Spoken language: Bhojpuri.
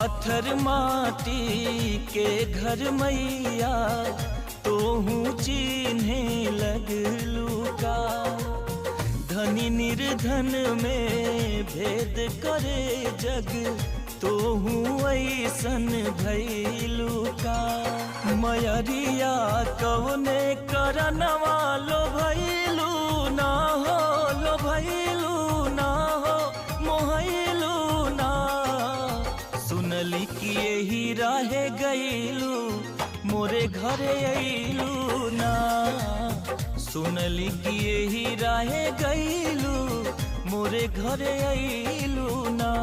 पत्थर माटी के घर मैया तोहू चिन्हे लगलू का। धनी निर्धन में भेद करे जग तोहू ऐसन भैलू का। मयरिया कवने करनवा लो भैलू ना हो, लो भैलू ना हो, मोहलू ना। सुनली कि यही राहे गईलू मोरे घरे अइलू ना। सुनली कि यही राहे गईलू मोरे घरे अइलू ना।